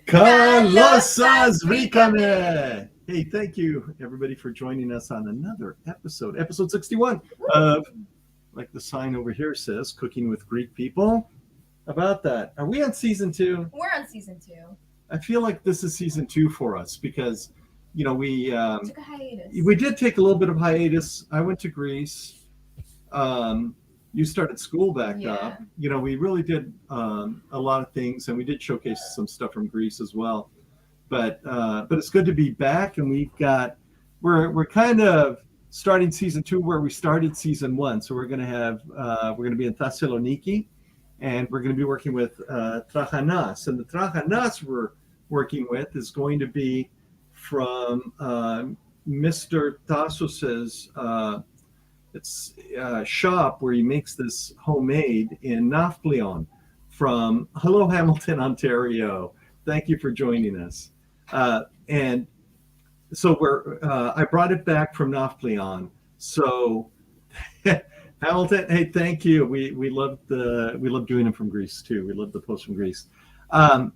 Kalosas Rikame! Hey, thank you everybody for joining us on another episode 61 of, like the sign over here says, Cooking with Greek People. About that. Are we on season 2? We're on season 2. I feel like this is season 2 for us because, we Took a hiatus. we did take a little bit of hiatus. I went to Greece. You started school back up. We really did a lot of things, and we did showcase some stuff from Greece as well. But it's good to be back, and we're kind of starting season 2 where we started season 1. So we're gonna be in Thessaloniki, and we're gonna be working with trachanas, and the trachanas we're working with is going to be from Mr. Tassos's shop where he makes this homemade in Nafplion from Hello Hamilton, Ontario. Thank you for joining us. And so I brought it back from Nafplion. So Hamilton, hey, thank you. We love doing them from Greece too. We love the posts from Greece. But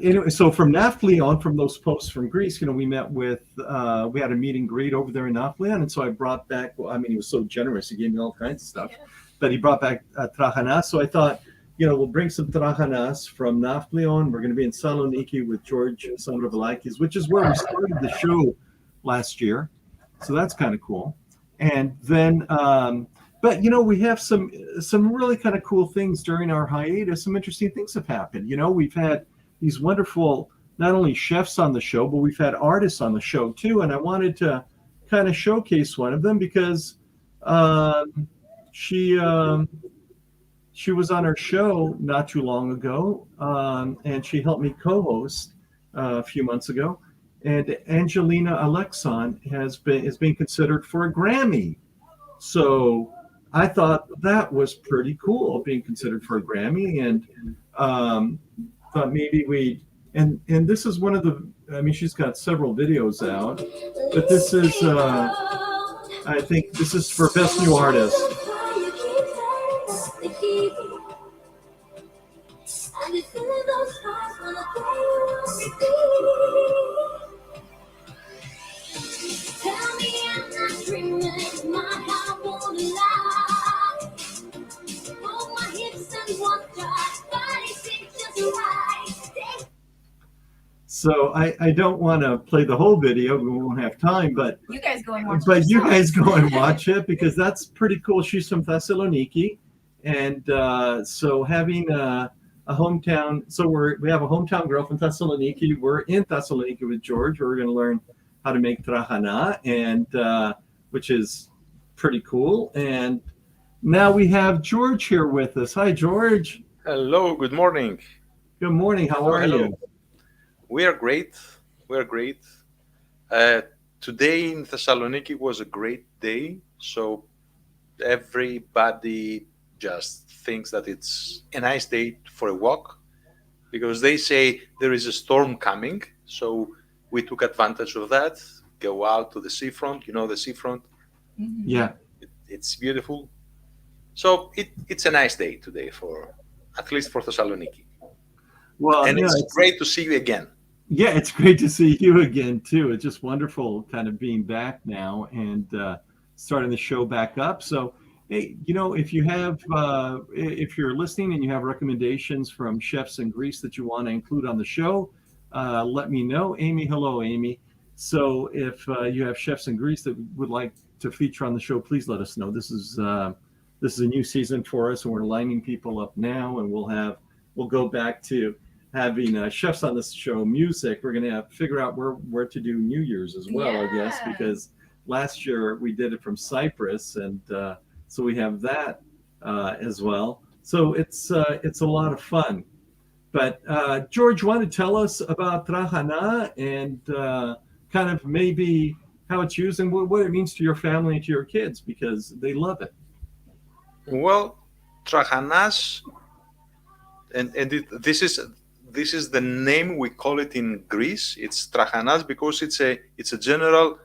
anyway, so from Nafplion, from those posts from Greece, we met with, we had a meet and greet over there in Nafplion. And so I brought back, he was so generous. He gave me all kinds of stuff, but he brought back trachanas. So I thought, we'll bring some trachanas from Nafplion. We're going to be in Saloniki with George Sandrovalakis, which is where we started the show last year. So that's kind of cool. And then, but we have some really kind of cool things during our hiatus. Some interesting things have happened. We've had these wonderful, not only chefs on the show, but we've had artists on the show too. And I wanted to kind of showcase one of them because she was on our show not too long ago, and she helped me co-host a few months ago. And Angelina Alexon is being considered for a Grammy. So I thought that was pretty cool, being considered for a Grammy, and thought maybe and this is one of the, she's got several videos out, but this is, I think this is for Best New Artist. So I don't want to play the whole video. We won't have time, but you guys go and watch it. But you guys go and watch it because that's pretty cool. She's from Thessaloniki, and so having a hometown. So we have a hometown girl from Thessaloniki. We're in Thessaloniki with George. We're going to learn how to make trahana, and which is pretty cool. And now we have George here with us. Hi, George. Hello. Good morning. Good morning. How are you? We are great. Today in Thessaloniki was a great day. So everybody just thinks that it's a nice day for a walk because they say there is a storm coming. So we took advantage of that, go out to the seafront. The seafront? Mm-hmm. Yeah. It's beautiful. So it's a nice day today at least for Thessaloniki. Well, and it's great to see you again. Yeah, it's great to see you again too. It's just wonderful kind of being back now and starting the show back up. So, hey, if you have, if you're listening and you have recommendations from chefs in Greece that you want to include on the show, let me know. Amy, hello, Amy. So if you have chefs in Greece that would like to feature on the show, please let us know. This is a new season for us, and we're lining people up now, and we'll go back to having chefs on this show, music. We're going to have to figure out where to do New Year's as well, I guess, because last year we did it from Cyprus, and so we have that as well. So it's a lot of fun. But George, want to tell us about trahana and kind of maybe how it's used and what it means to your family and to your kids, because they love it. Well, trachanas, and this is the name we call it in Greece. It's trachanas because it's a general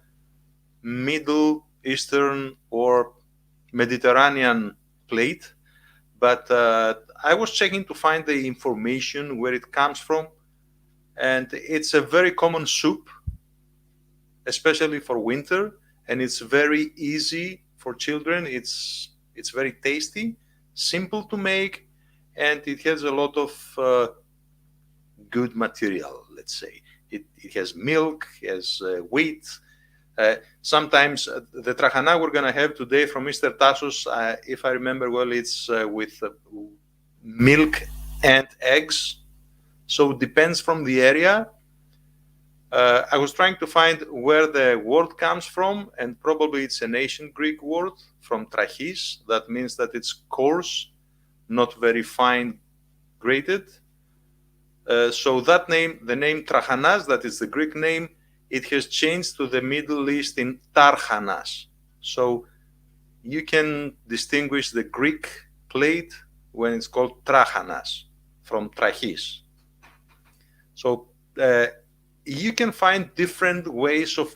Middle Eastern or Mediterranean plate. But I was checking to find the information where it comes from, and it's a very common soup, especially for winter, and it's very easy for children. It's very tasty, simple to make, and it has a lot of good material. Let's say it has milk, it has wheat. Sometimes the trahana we're gonna have today from Mr. Tassos, if I remember well, it's with milk and eggs. So it depends from the area. I was trying to find where the word comes from, and probably it's an ancient Greek word from trahis. That means that it's coarse, not very fine grated. So that name, the name trachanas, that is the Greek name, it has changed to the Middle East in tarchanas. So you can distinguish the Greek plate when it's called trachanas from trahis. So you can find different ways of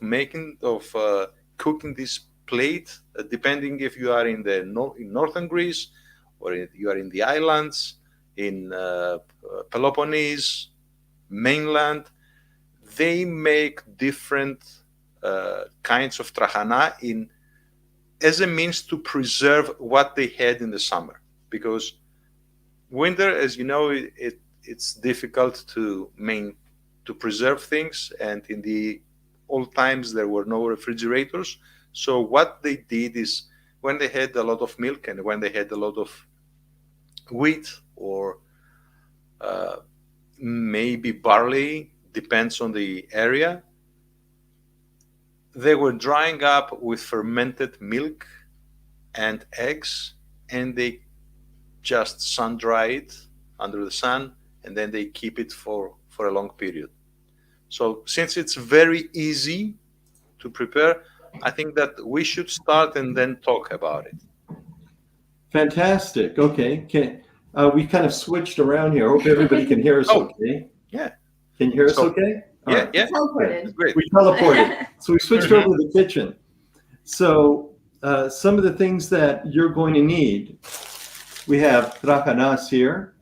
cooking this plate, depending if you are in northern Greece, or you are in the islands, in Peloponnese, mainland. They make different kinds of trahana as a means to preserve what they had in the summer, because winter, as you know, it's difficult to preserve things, and in the old times there were no refrigerators. So what they did is, when they had a lot of milk and when they had a lot of wheat or maybe barley, depends on the area, they were drying up with fermented milk and eggs, and they just sun dry it under the sun, and then they keep it for a long period. So since it's very easy to prepare, I think that we should start and then talk about it. Fantastic. Okay. We kind of switched around here. I hope everybody can hear us okay. Yeah. Can you hear us okay? All Yeah, right. yeah. Teleported. Great. We teleported. So we switched over to the kitchen. So some of the things that you're going to need, we have trachanas here.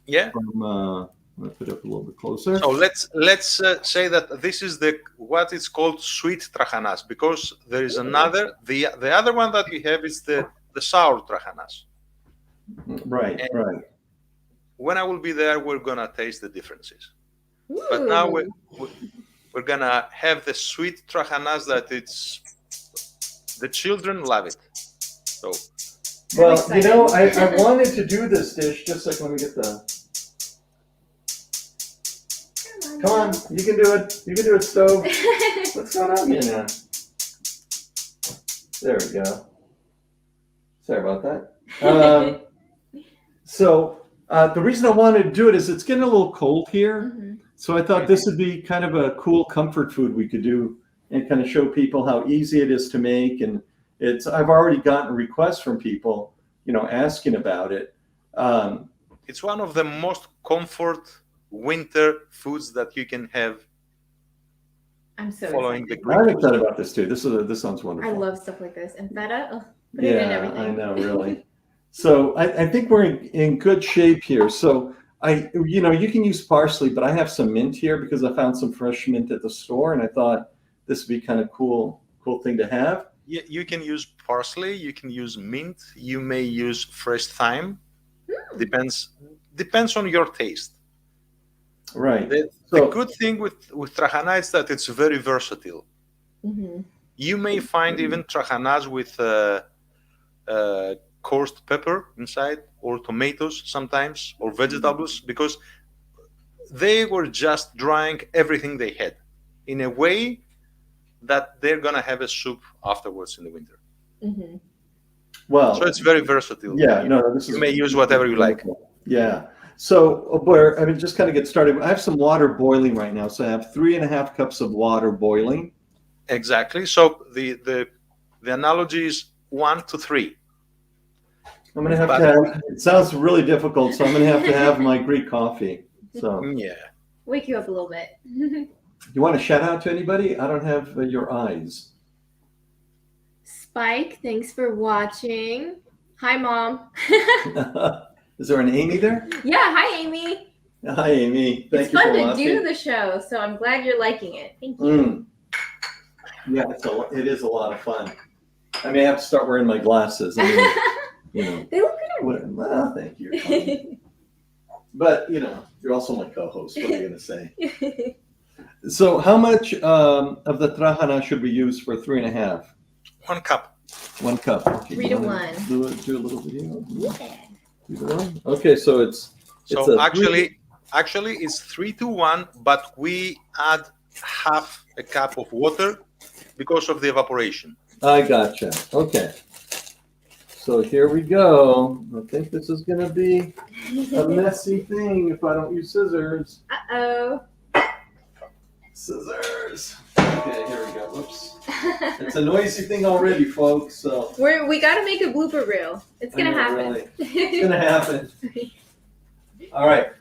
Yeah. From, let me put it up a little bit closer. So let's say that this is what is called sweet trachanas, because there is another. The other one that we have is the sour trachanas. Right, And right. when I will be there, we're gonna taste the differences. But now we're gonna have the sweet trachanas that the children love it. So Well, you know, I wanted to do this dish, just like, let me get the. Come on, you can do it. You can do it, Stove. What's going on here now? There we go. Sorry about that. So the reason I wanted to do it is it's getting a little cold here. Mhm. So I thought this would be kind of a cool comfort food we could do and kind of show people how easy it is to make. And I've already gotten requests from people, asking about it. it's one of the most comfort winter foods that you can have. I'm so Following excited. the I'm excited about this too. This sounds wonderful. I love stuff like this. And feta, put it in everything. I know, really. So I think we're in good shape here. So you can use parsley, but I have some mint here because I found some fresh mint at the store, and I thought this would be kind of cool thing to have. You can use parsley, you can use mint, you may use fresh thyme. Depends on your taste. Right. The good thing with trahana is that it's very versatile. Mm-hmm. You may find even trahanas with coarse pepper inside, or tomatoes sometimes, or vegetables, because they were just drying everything they had in a way that they're gonna have a soup afterwards in the winter. Mm-hmm. Well, so it's very versatile. Yeah, you may use whatever you like. Yeah. So just kind of get started. I have some water boiling right now. So I have 3.5 cups of water boiling. Exactly. So the analogy is 1 to 3. I'm going to have to have, it sounds really difficult, so I'm going to have my Greek coffee. So yeah. Wake you up a little bit. You want to shout out to anybody? I don't have your eyes. Spike, thanks for watching. Hi, Mom. Is there an Amy there? Yeah, hi Amy. Hi, Amy. Thank It's you fun for to watching. do the show, so I'm glad you're liking it. Thank you. Yeah, it is a lot of fun. I may have to start wearing my glasses. I mean, you know. They look good. Well, thank you. But, you know, you're also my co-host. What are you going to say? So how much of the trahana should we use for 3.5? 1 cup. 1 cup. Okay, 3 to 1. Do a little video. Yeah. 3 to 1? Okay, so it's So a actually it's 3 to 1, but we add half a cup of water because of the evaporation. I gotcha. Okay. So here we go. I think this is going to be a messy thing if I don't use scissors. Uh-oh. Scissors. Okay, here we go. Whoops. It's a noisy thing already, folks. So We got to make a blooper reel. It's going to happen. Really. It's going to happen. All right.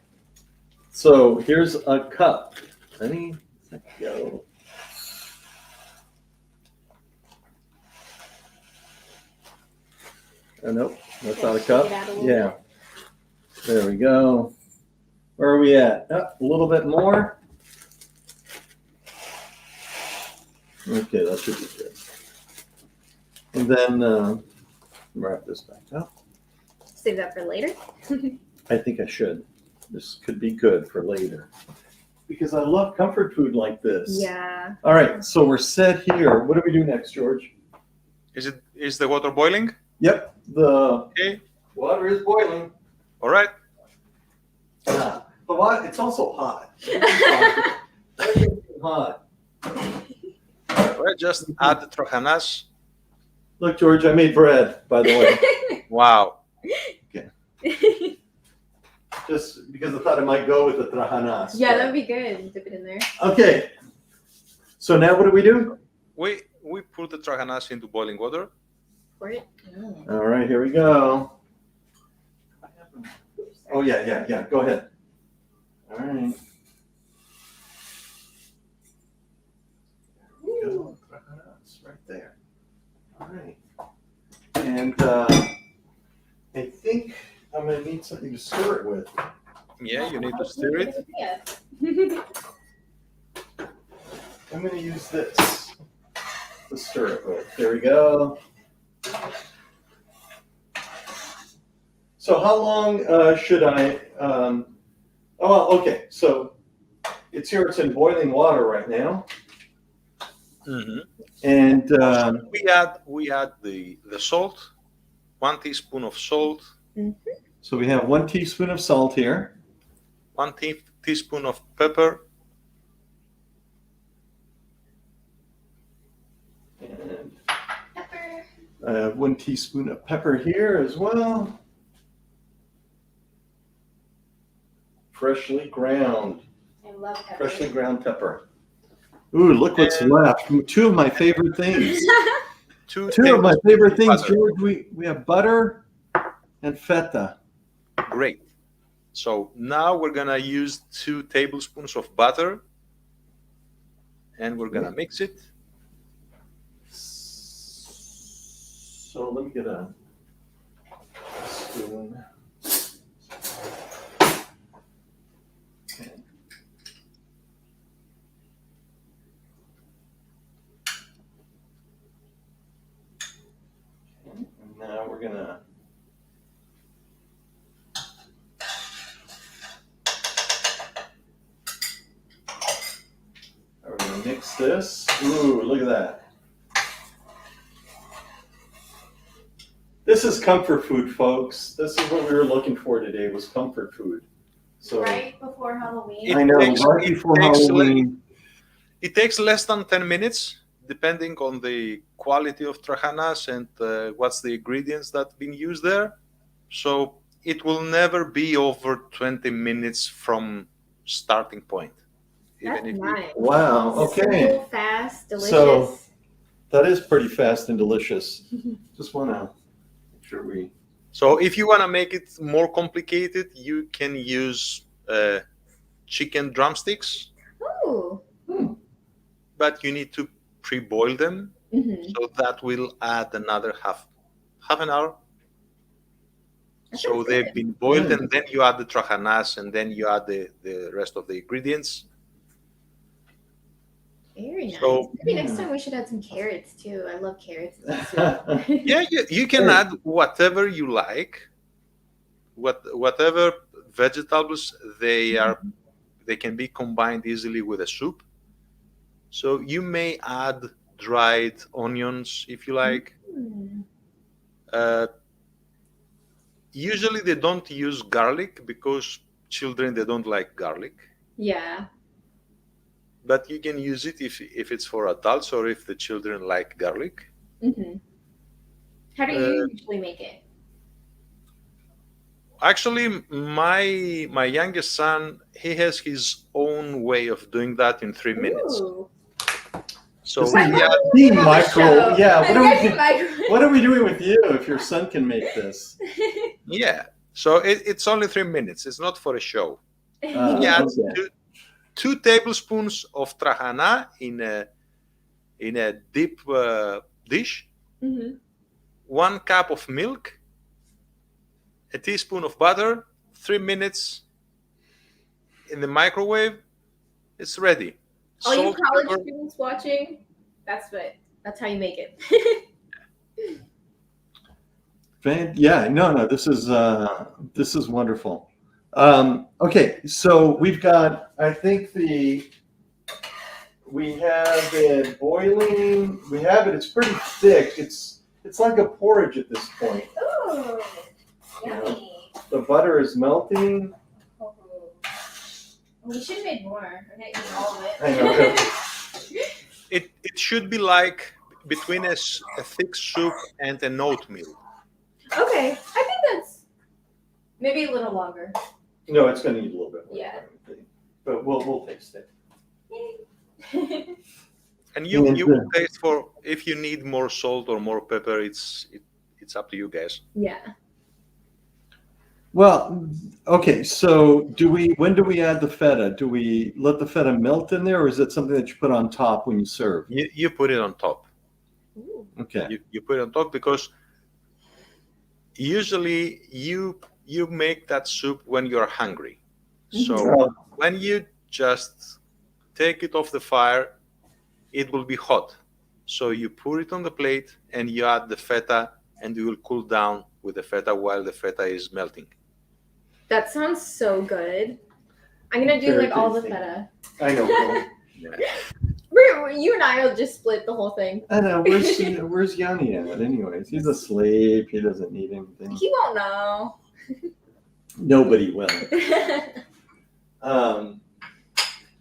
So here's a cup. Ready? Let's go. Oh, nope, that's not a cup. Shake it out a little Yeah. There we go. Where are we at? Oh, a little bit more. Okay, that should be good. And then wrap this back up. Save that for later. I think I should. This could be good for later. Because I love comfort food like this. Yeah. All right, so we're set here. What do we do next, George? Is the water boiling? Yep, the Okay. water is boiling. All right. The water, it's also hot. Hot. All right. Just add the trachanas. Look, George, I made bread, by the way. Wow. Just because I thought it might go with the trachanas. Yeah, that'd be good. Dip it in there. Okay. So now what do we do? We put the trachanas into boiling water. Pour it. All right, here we go. Oh, yeah. Go ahead. All right. Go. Trachanas right there. All right. And I think I'm going to need something to stir it with. Yeah, you need to stir it. Yeah. I'm going to use this to stir it with. There we go. So how long should I? Okay. So it's here. It's in boiling water right now, Mm-hmm. and We add the salt, 1 teaspoon of salt, so we have 1 teaspoon of salt here. 1 teaspoon of pepper, And Pepper. I have 1 teaspoon of pepper here as well. Freshly ground. I love pepper. Freshly ground pepper. Ooh, look what's left. 2 of my favorite things. 2 2 of my favorite things, butter. George. We have butter and feta. Great. So now we're gonna use 2 tablespoons of butter, and we're gonna mix it. So let me get a spoon. Okay. And now we're gonna mix this. Ooh, look at that. This is comfort food, folks. This is what we were looking for today, was comfort food. So Right before Halloween. I know, takes- right before it takes Halloween. It takes less than 10 minutes, depending on the quality of trachanas and what's the ingredients that have been used there. So it will never be over 20 minutes from starting point. That's Even if nice. Wow, okay. Simple, fast, delicious. So- That is pretty fast and delicious. Just want to make sure we... So if you want to make it more complicated, you can use chicken drumsticks, Ooh. but you need to pre-boil them. Mm-hmm. So that will add another half an hour. So sounds they've good. been boiled, and then you add the trachanas, and then you add the rest of the ingredients. Very nice. So Maybe next time we should add some carrots too. I love carrots. in soup. yeah, you can add whatever you like, whatever vegetables they can be combined easily with a soup. So you may add dried onions if you like. Hmm. Uh, Usually they don't use garlic because children they don't like garlic. Yeah. But you can use it if it's for adults or if the children like garlic. Hmm. How do you usually make it? Actually, my youngest son, he has his own way of doing that in 3 minutes. Ooh. So This is Why he don't had, we the do it on the micro. show? Yeah. What are we doing with you if your son can make this? yeah. So it's only 3 minutes. It's not for a show. He adds Okay. two tablespoons of trahana in a deep dish, Hmm. 1 cup of milk, a teaspoon of butter, 3 minutes in the microwave. It's ready. All you Salt, college pepper. students watching, that's how you make it. Yeah, no, this is wonderful. Okay, so we've got, I think we have it boiling. We have it. It's pretty thick. It's like a porridge at this point. Ooh, yummy. The butter is melting. Oh. We should have made more. We're not eating all of it. I know. It should be like between a thick soup and an oatmeal. Okay, I think that's maybe a little longer. No, it's going to need a little bit more. Yeah. But we'll taste it. And you will taste for if you need more salt or more pepper. It's up to you guys. Yeah. Well, okay. So when do we add the feta? Do we let the feta melt in there, or is it something that you put on top when you serve? You put it on top. Ooh. Okay. You put it on top because usually you make that soup when you're hungry. So when you just take it off the fire, it will be hot. So you put it on the plate and you add the feta, and you will cool down with the feta while the feta is melting. That sounds so good. I'm gonna do Very like all the tasty. feta. I know. You and I will just split the whole thing. I know. Where's Yanni at? Anyways, he's asleep. He doesn't need anything. He won't know. Nobody will.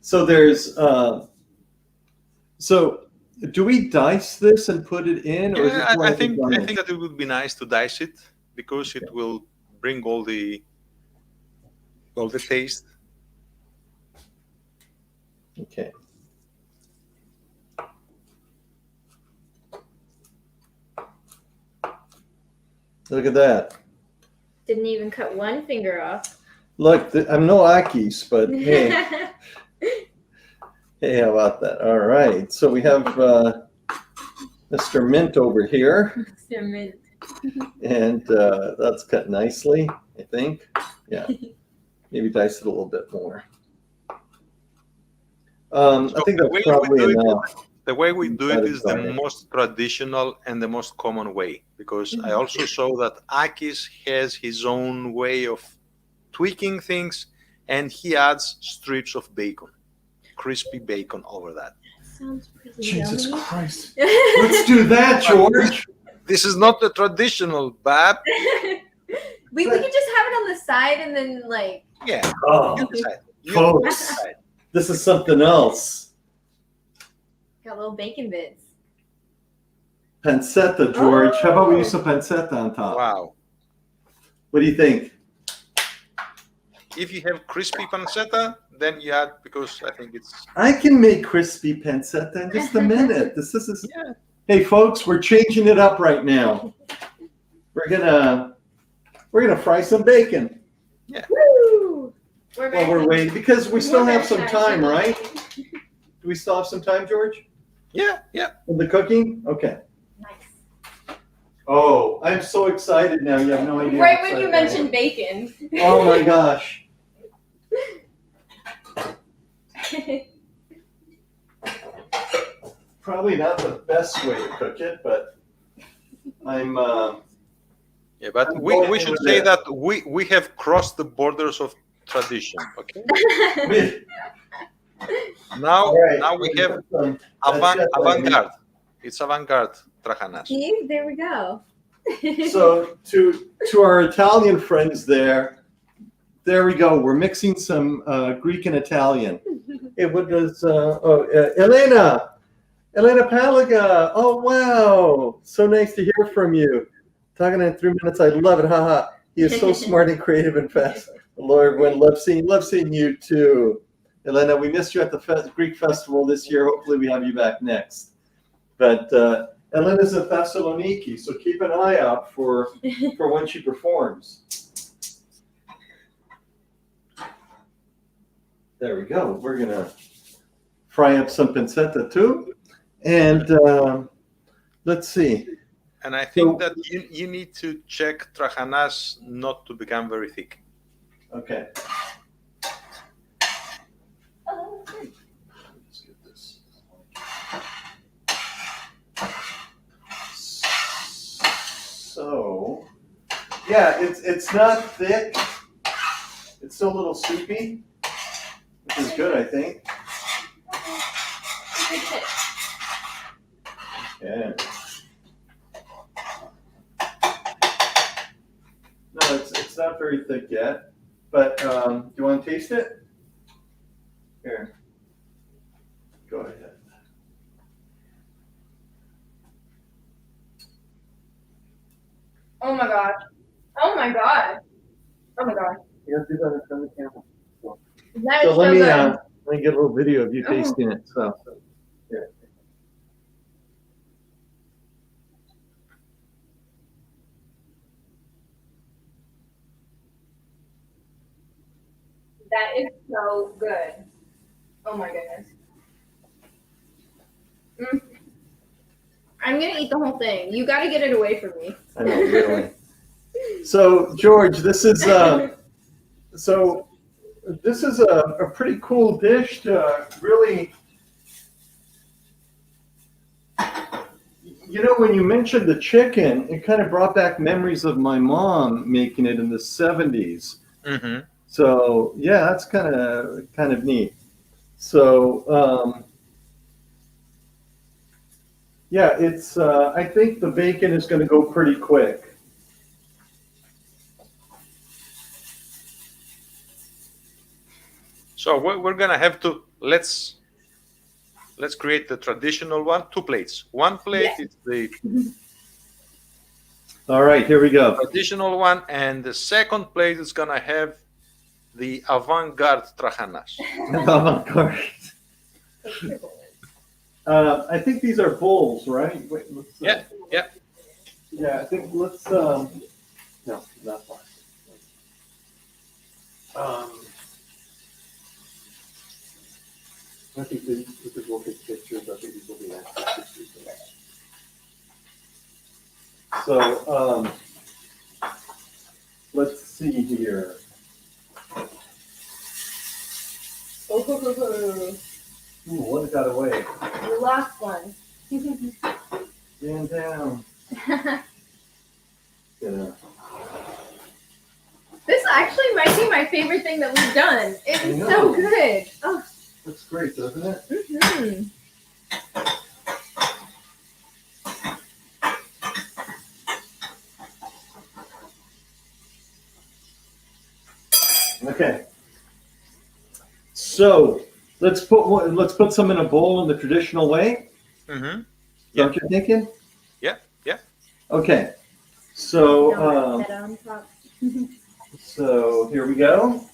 So there's. So do we dice this and put it in, or is it Yeah, like I think that it would be nice to dice it because it will bring all the taste. Okay. Look at that. Didn't even cut one finger off. Look, I'm no Akis, but hey, hey, how about that? All right. So we have Mr. Mint over here, Mint. and that's cut nicely, I think. Yeah. Maybe dice it a little bit more. I think that's probably enough. The way we do it is the Satisfying. most traditional and the most common way, because I also saw that Akis has his own way of tweaking things, and he adds strips of bacon, crispy bacon over that. Sounds pretty Jesus yummy. Christ. Let's do that, George. This is not the traditional, Bab. we could just have it on the side and then like. Yeah. Oh, You decide. You folks, decide. this is something else. Got little bacon bits. Pancetta, George. How about we use some pancetta on top? Wow. What do you think? If you have crispy pancetta, then you add, because I think it's. I can make crispy pancetta in just a minute. This is. Yeah. Hey, folks, we're changing it up right now. We're gonna fry some bacon Woo! while we're waiting because we still have some time, We're right? Do we still have some time, George? Yeah, yeah. In the cooking? Okay. Nice. Oh, I'm so excited now. You have no idea. Right how when you excited I am. mentioned bacon. Oh my gosh. Probably not the best way to cook it, but I'm. Yeah, but I'm we going should with say it. that we have crossed the borders of tradition. Okay. Now All right. now we we're gonna have put some chef on here. avant-garde. It's avant-garde trachanas. See, there we go. So to our Italian friends there we go. We're mixing some Greek and Italian. Hey, what does Elena Palaga? Oh wow, so nice to hear from you. Talking in 3 minutes, I love it. Haha. He is so smart and creative and fast. Lord, when love seeing you too. Elena, we missed you at the Greek festival this year. Hopefully, we have you back next. But Elena's in Thessaloniki, so keep an eye out for when she performs. There we go. We're gonna fry up some pancetta too, and let's see. And I think that you need to check trachanas not to become very thick. Okay. Let's get this. So, yeah, it's not thick. It's still a little soupy, which is good, I think. Yeah. No, it's not very thick yet, but do you want to taste it? Here. Go ahead. Oh my god. Oh my god. Oh my god. You have to do that in front of the camera. That So is let so me good. let me get a little video of you Oh. tasting it. So here. That is so good. Oh my goodness. I'm gonna eat the whole thing. You gotta get it away from me. I know, really. So George, this is a pretty cool dish to really. You know, when you mentioned the chicken, it kind of brought back memories of my mom making it in the 70s. Mm-hmm. So yeah, that's kind of neat. So yeah, it's I think the bacon is going to go pretty quick. So we're gonna have to let's create the traditional one. 2 plates. One plate is the All right, here we go. traditional one, and the second plate is gonna have the avant-garde trachanas. Avant-garde. I think these are bowls, right? Wait, let's, Yeah. Yeah, I think let's. No, not far. I think because we'll take pictures. I think these will be nice. So let's see here. Oh, Ooh, one got away. you lost one. Stand down. Yeah. This actually might be my favorite thing that we've done. It I is know. so good. Oh. Looks great, doesn't it? Mm-hmm. Okay. So let's put some in a bowl in the traditional way. Mm-hmm. Is that what you're thinking? Yeah. Okay. So Set on top. so here we go.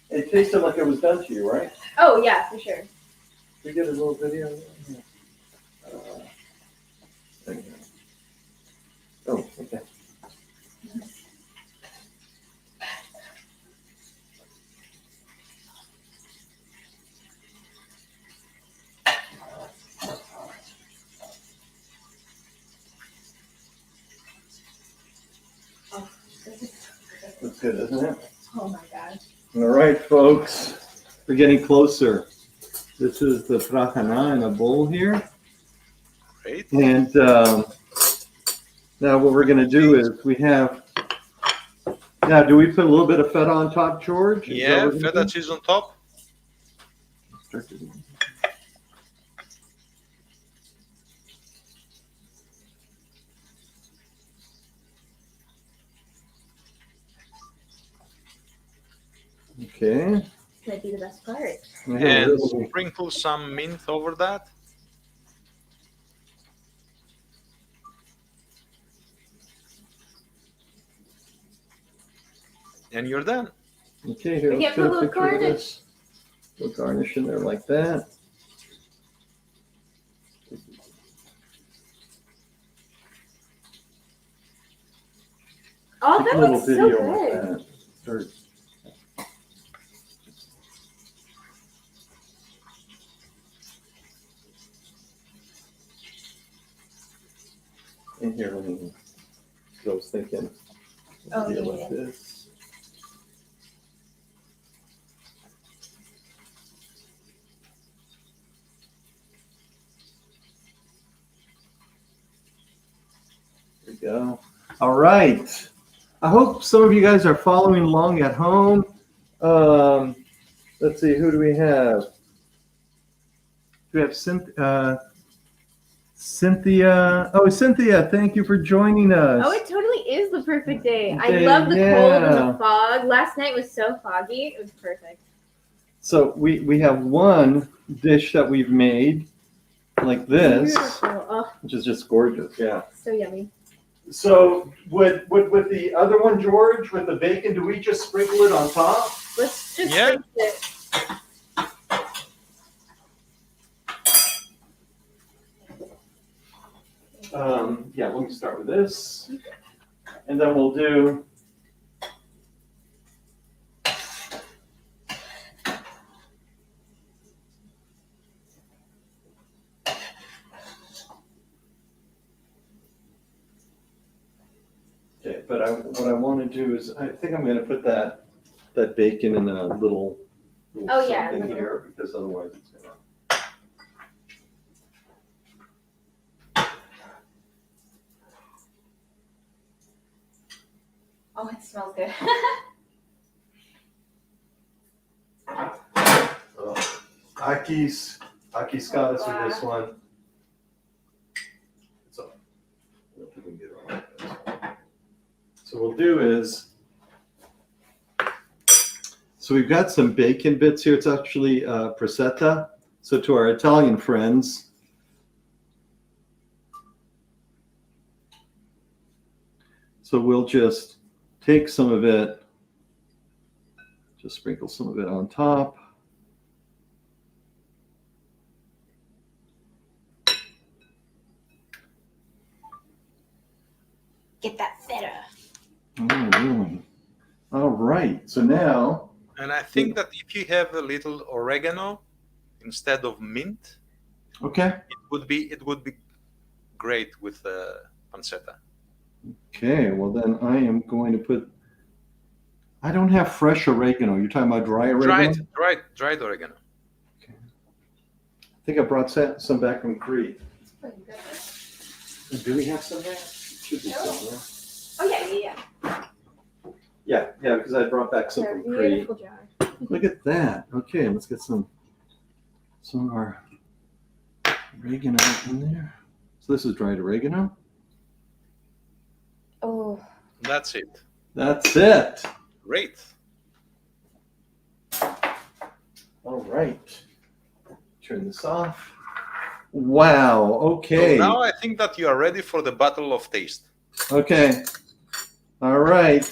It tasted like it was done to you, right? Oh yeah, for sure. We get a little video. There you go. Oh, okay. good, isn't it? Oh my god. All right, folks, we're getting closer. This is the trahana in a bowl here. Great. And now what we're going to do is we have, now do we put a little bit of feta on top, George? Is that Yeah, what we're feta gonna cheese on top. do? Okay. Might be the best part. I got a And little- sprinkle some mint over that. And you're done. Okay, here, We let's get a get a little picture of garnish. this. Little garnish in there like that. Oh, Take that a little looks so video good. like that. Start. In here, let me. I was thinking. Oh, video yeah. like this. There we go. All right. I hope some of you guys are following along at home. Let's see, who do we have? We have Cynthia. Oh, Cynthia, thank you for joining us. Oh, it totally is the perfect day. I Okay, love the cold and yeah. the fog. Last night was so foggy. It was perfect. So we have one dish that we've made like this, Beautiful. Oh, which is just gorgeous. Yeah. so yummy. So with the other one, George, with the bacon, do we just sprinkle it on top? Let's just Yeah. fix it. Yeah, let me start with this. And then we'll do. Okay, but what I want to do is, I think I'm going to put that bacon in a little Oh, yeah, something little- here, because otherwise it's going to. Oh, it smells good. Aki's got us with this one. So, so we'll do is, so we've got some bacon bits here. It's actually prosciutto. So to our Italian friends, so we'll just take some of it, just sprinkle some of it on top. Get that feta. Oh, really? All right. So now, And I think that if you have a little oregano instead of mint, okay. it would be great with pancetta. Okay. Well, then I am going to put. I don't have fresh oregano. You're talking about dry oregano? Dried oregano. I think I brought some back from Crete. Pretty good. Do we have some back? Should be some. Oh, yeah. Yeah, because I brought back some They're from Crete. beautiful jar. Look at that. Okay, let's get some of our oregano in there. So this is dried oregano. Oh, That's it. That's it. Great. All right. Turn this off. Wow. Okay. So now I think that you are ready for the battle of taste. Okay. All right.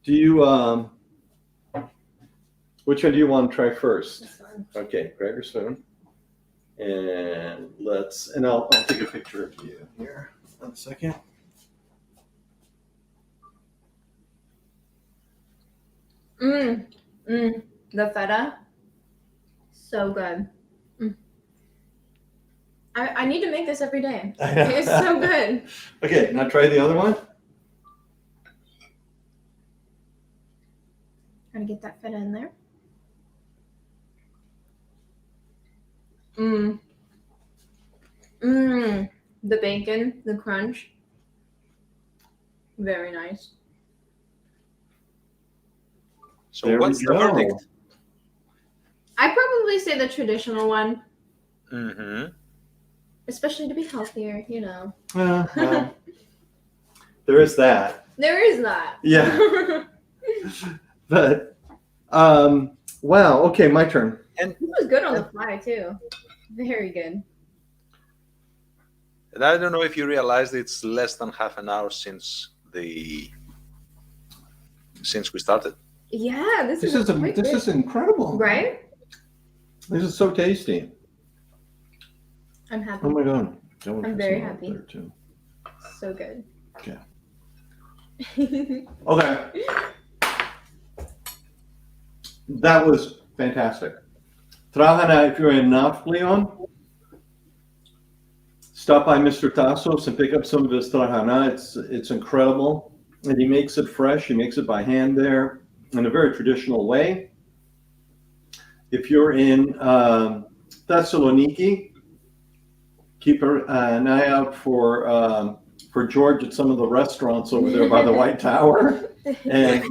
Do you which one do you want to try first? this one. Okay, grab your spoon. And I'll take a picture of you here. 1 second. The feta, so good. I need to make this every day. It's so good. Okay, now try the other one. Trying to get that feta in there. Mmm. Mmm. The bacon, the crunch. Very nice. So There we what's the go. verdict? I'd probably say the traditional one, Mm-hmm. especially to be healthier, you know. Well, there is that. There is that. Yeah. But wow. Okay, my turn. And It was good on the fly too. Very good. I don't know if you realized it's less than half an hour since we started. Yeah, this is incredible. right. This is so tasty. I'm happy. Oh my god. I'm very happy. There too. So good. Okay. Okay. That was fantastic. Trahana, if you're in Leon, stop by Mr. Tassos and pick up some of his trahana. It's incredible. And he makes it fresh. He makes it by hand there in a very traditional way. If you're in Thessaloniki, keep an eye out for George at some of the restaurants over there by the White Tower. And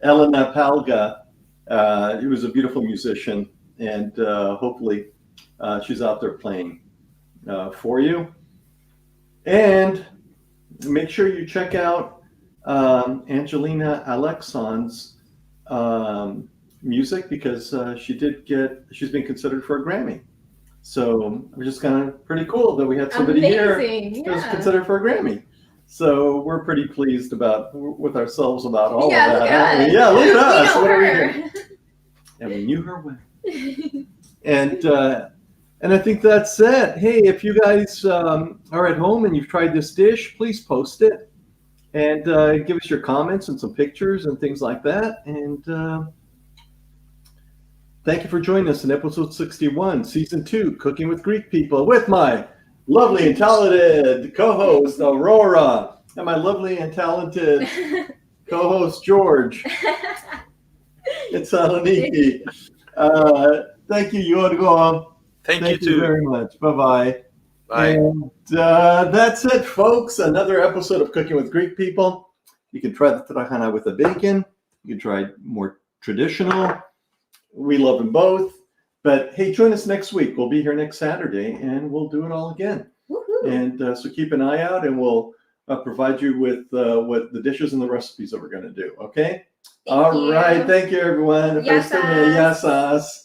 Elena Palga, he was a beautiful musician, and hopefully she's out there playing for you. And make sure you check out Angelina Alexon's music, because she's been considered for a Grammy. So it was just kind of pretty cool that we had somebody here that was considered for a Grammy. So we're pretty pleased with ourselves about all of that. Look at us. Yeah, look at us. We know What are we her. doing? And we knew her well. And I think that's it. Hey, if you guys are at home and you've tried this dish, please post it and give us your comments and some pictures and things like that. And thank you for joining us in episode 61, season 2, Cooking with Greek People, with my lovely and talented co-host Aurora and my lovely and talented co-host George. It's Saloniki. Thank you, Yorgo. Thank you too. Very much. Bye-bye. Bye. And that's it, folks. Another episode of Cooking with Greek People. You can try the trahana with the bacon. You can try more traditional. We love them both. But hey, join us next week. We'll be here next Saturday, and we'll do it all again. Woo-hoo. And so keep an eye out, and we'll provide you with what the dishes and the recipes that we're going to do. Okay? All right. Thank you, everyone. Yasas. Yasas.